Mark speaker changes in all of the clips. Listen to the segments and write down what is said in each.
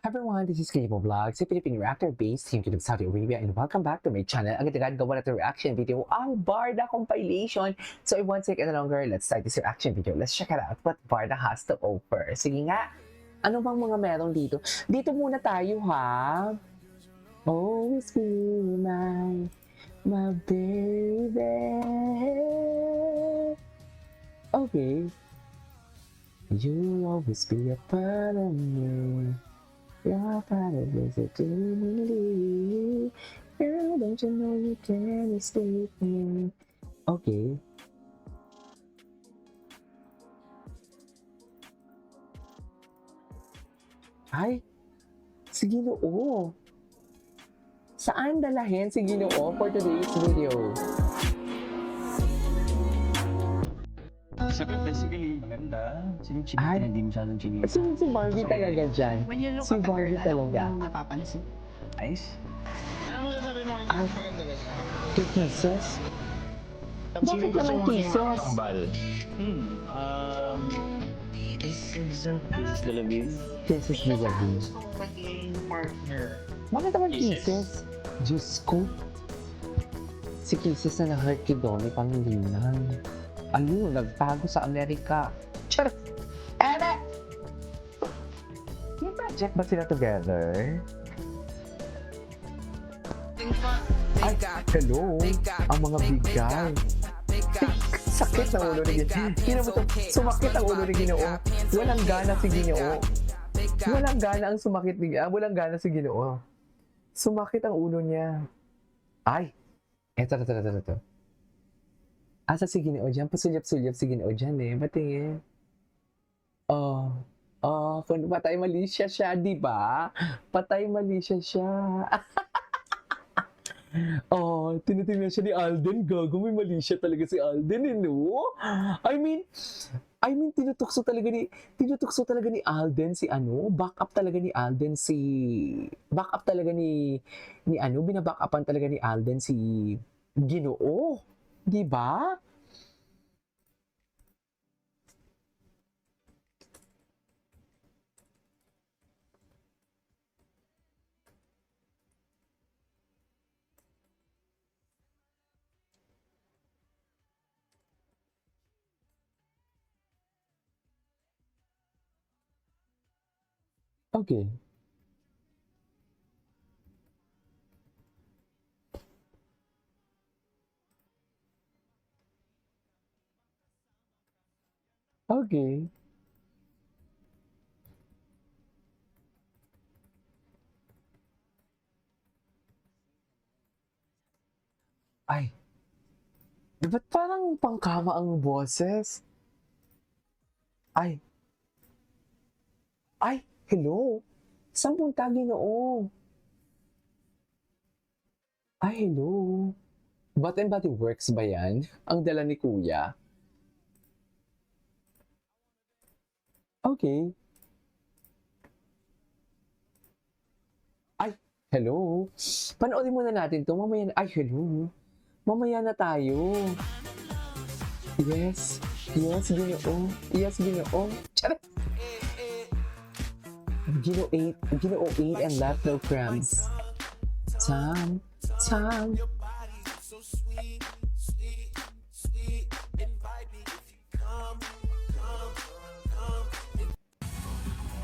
Speaker 1: Everyone, this is Kimo Vlogs, a Philippine reactor-based team of Saudi Arabia, and welcome back to my channel. Agad-agad gawa natin reaction video, ang Barda compilation. So, I won't take any longer, let's start this reaction video. Let's check it out what Barda has to offer. Sige nga, ano bang mga meron dito? Dito muna tayo, ha? Always be my baby. Okay. You'll always be a part of me. You're part of this eternity. Girl, don't you know you can't escape me? Okay. Ay, si Ginoo. Saan dalahin si Ginoo for today's video?
Speaker 2: Basically, maganda. Chinig-chinig
Speaker 1: Ay.
Speaker 2: na hindi masyadong chinig.
Speaker 1: Si Barbie talaga dyan.
Speaker 3: When you look
Speaker 1: Si
Speaker 3: at
Speaker 1: Barbie
Speaker 3: her,
Speaker 1: talaga.
Speaker 3: alam mo napapansin.
Speaker 2: Ayos.
Speaker 1: Ay, kisses? Bakit naman kisses?
Speaker 2: Bal. This is gonna be...
Speaker 1: Kisses ni Gabi.
Speaker 3: Maging partner.
Speaker 1: Bakit naman kisses? Diyos ko. Si kisses na na-hurt kay Donnie Pangilinan. Ano, nagtago sa Amerika. Charot! Ere! May project ba sila together? Ay, hello! Ang mga bigay. Sakit ng ulo ni Ginoo. Tingnan mo to, sumakit ang ulo ni Ginoo. Walang gana si Ginoo. Walang gana ang sumakit ni walang gana si Ginoo. Sumakit ang ulo niya. Ay! Eto. Asa si Ginoo dyan? Pasulyap-sulyap si Ginoo dyan eh. Batingin. Kung patay mali siya, di ba? Patay mali siya. Tinitingnan siya ni Alden. Gago, may mali siya talaga si Alden eh, no? I mean, tinutukso talaga ni Alden si ano, backup talaga ni Alden si, binabackupan talaga ni Alden si Ginoo. Di ba? Okay. Okay. Ay. Ba't parang pangkama ang boses? Ay. Ay, hello. Saan punta Ginoo? Ay, hello. Bath and Body Works ba yan? Ang dala ni Kuya? Okay. Ay, hello. Panoorin muna natin to. Mamaya na. Ay, hello. Mamaya na tayo. Yes. Yes, Ginoo. Yes, Ginoo. Charot. Ginoo ate and left no crumbs. Time.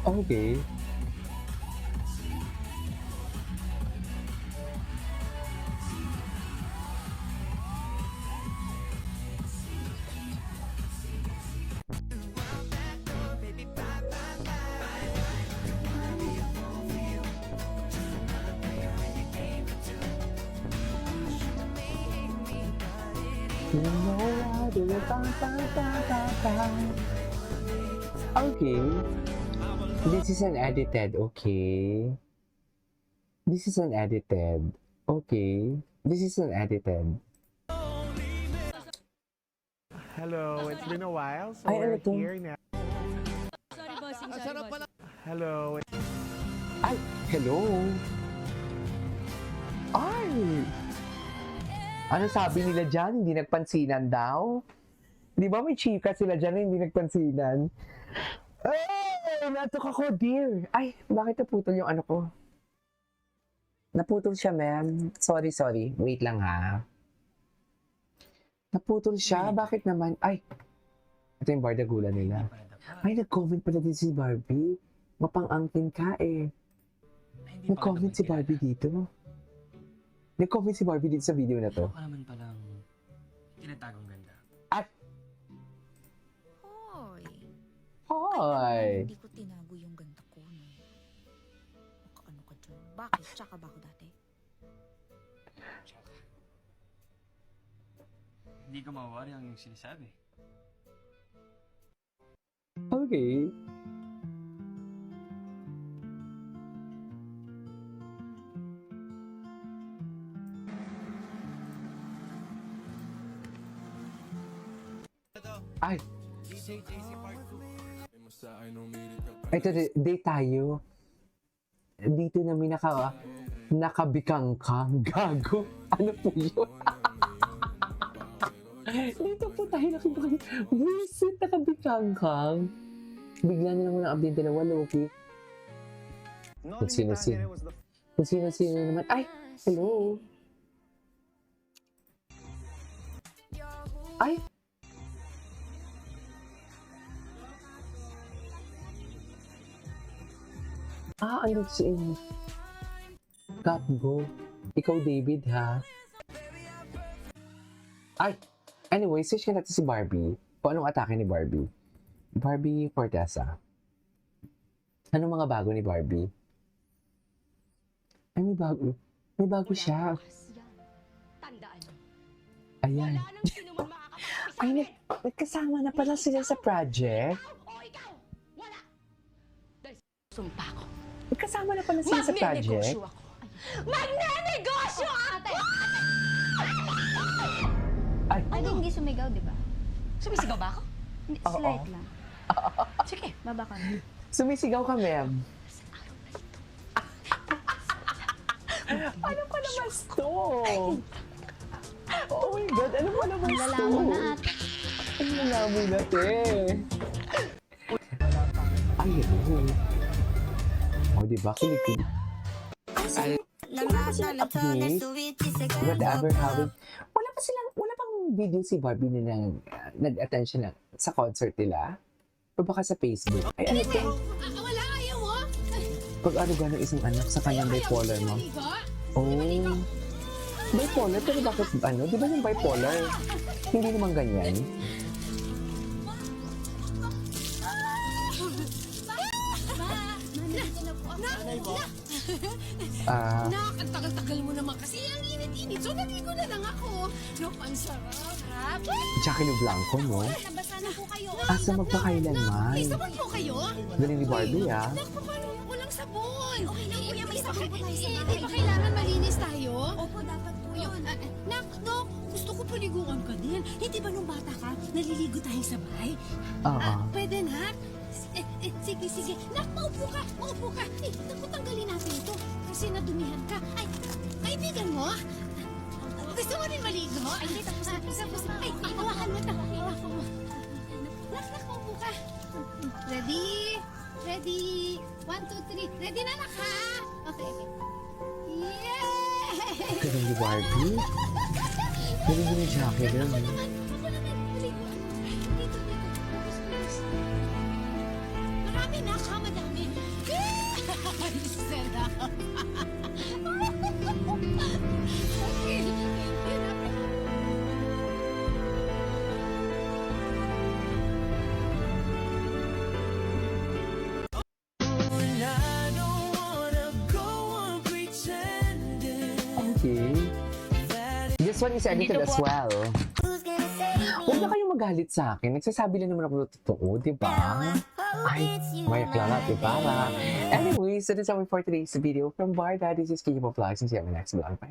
Speaker 1: Okay. You know I do it, Okay. This is an edited, okay. This is an edited, okay. This is an edited.
Speaker 4: Hello, it's been a while, so
Speaker 1: Ay, ano
Speaker 4: we're
Speaker 1: to?
Speaker 4: here now.
Speaker 5: Sorry, bossing. Sorry, bossing.
Speaker 4: Hello.
Speaker 1: Ay, hello. Ay! Ano sabi nila dyan? Hindi nagpansinan daw? Di ba may chika sila dyan na hindi nagpansinan? Ay! natok ako, dear. Ay, bakit naputol yung ano ko? Naputol siya, ma'am. Sorry. Wait lang, ha. Naputol siya? Bakit naman? Ay, ito yung bardagula nila. Ay, nag-comment pala din si Barbie. Mapang-angkin ka, eh. Nag-comment si Barbie dito. Nag-comment si Barbie dito sa video na to.
Speaker 2: Ako naman palang tinatagong ganda.
Speaker 6: Hoy.
Speaker 1: Hoy!
Speaker 6: Hindi ko tinago yung ganda ko. No? Makaano ka dyan? Bakit? Tsaka ba ako dati?
Speaker 2: Hindi ko mawari ang iyong sinasabi.
Speaker 1: Okay. Ay! Ito, date tayo. Dito na may nakabikangkang. Gago. Ano po yun? Dito po tayo nakibikang. Visit, nakabikangkang. Bigla na naman ang update dalawa, Loki. Kung sino-sino. Kung sino-sino naman. Ay! Hello! Ay! Ano si Go. Ikaw, David, ha? Ay! Anyway, search ka natin si Barbie. Kung anong atake ni Barbie. Barbie Fortesa. Anong mga bago ni Barbie? Ay, may bago. May bago siya.
Speaker 5: Tandaan mo.
Speaker 1: Ayan.
Speaker 5: Wala nang sino man makakapagsabi sa
Speaker 1: Ay,
Speaker 5: akin.
Speaker 1: nagkasama na pala sila sa project.
Speaker 5: O ikaw, wala. Dahil sumpa ko.
Speaker 1: Nagkasama na pala sila sa project.
Speaker 5: Magnenegosyo ako. Magnenegosyo ako!
Speaker 1: Ay,
Speaker 7: Pwede hindi sumigaw, di ba?
Speaker 5: Sumisigaw ba ako?
Speaker 7: Hindi,
Speaker 1: Oo.
Speaker 7: slight lang.
Speaker 5: Sige.
Speaker 7: Baba ka.
Speaker 1: sumisigaw ka, ma'am. Ano pa naman to? Oh my God, ano pa naman to?
Speaker 7: Lalaman na at
Speaker 1: Ang lalaman na, te. Ay, yun. O, diba? Kilig-kilig. Ay, wala pa silang update. Whatever happened. Wala pang video si Barbie na nag-attend siya sa concert nila. O baka sa Facebook. Ay, ano to?
Speaker 5: Wala, ayaw mo?
Speaker 1: Pag-ano ng isang anak sa kanyang bipolar mo. Oh. Bipolar? Pero bakit ano? Di ba yung bipolar? Hindi naman ganyan. Ah,
Speaker 5: Nak, ang tagal-tagal mo naman kasi ang init-init. So, naligo na lang ako. No, ang sarap.
Speaker 1: Jackie Lu Blanco, no?
Speaker 5: Nabasa na po kayo.
Speaker 1: Asa magpakailanman.
Speaker 5: May sabon po kayo?
Speaker 1: Galing ni Barbie, ah.
Speaker 5: Nak, paano walang sabon? Okay lang, kuya, may sabon po tayo sa bahay.
Speaker 6: Di
Speaker 5: Di ba kailangan malinis tayo? Opo, dapat po yun. Nak, no, gusto ko paliguan ka din. Hindi ba nung bata ka, naliligo tayo sa bahay?
Speaker 1: Oo.
Speaker 5: Pwede, Nak? Sige. Nak, maupo ka. Naku, tanggalin natin ito. Kasi nadumihan ka. Ay, kaibigan mo? Gusto mo rin maligo? Ay, hindi. Tapos na. Ay, hawakan mo ito. Hawakan mo. Nak, maupo ka. Ready? 1, 2, 3. Ready na, Nak, ha? Okay. Yay!
Speaker 1: Galing ni Barbie. Galing ni Jackie.
Speaker 5: Ako
Speaker 1: Galing.
Speaker 5: naman. Maligo. Dito. Please. Marami na ka, madami. Ay, sarap. Okay.
Speaker 1: Okay. This one is edited as well. Huwag na kayong magalit sa akin. Nagsasabi lang naman ako ng totoo, di ba? Ay, may aklara, di ba? Anyway, so that's all for today's video from Barda. This is Kiyo Vlogs and see you on my next vlog. Bye!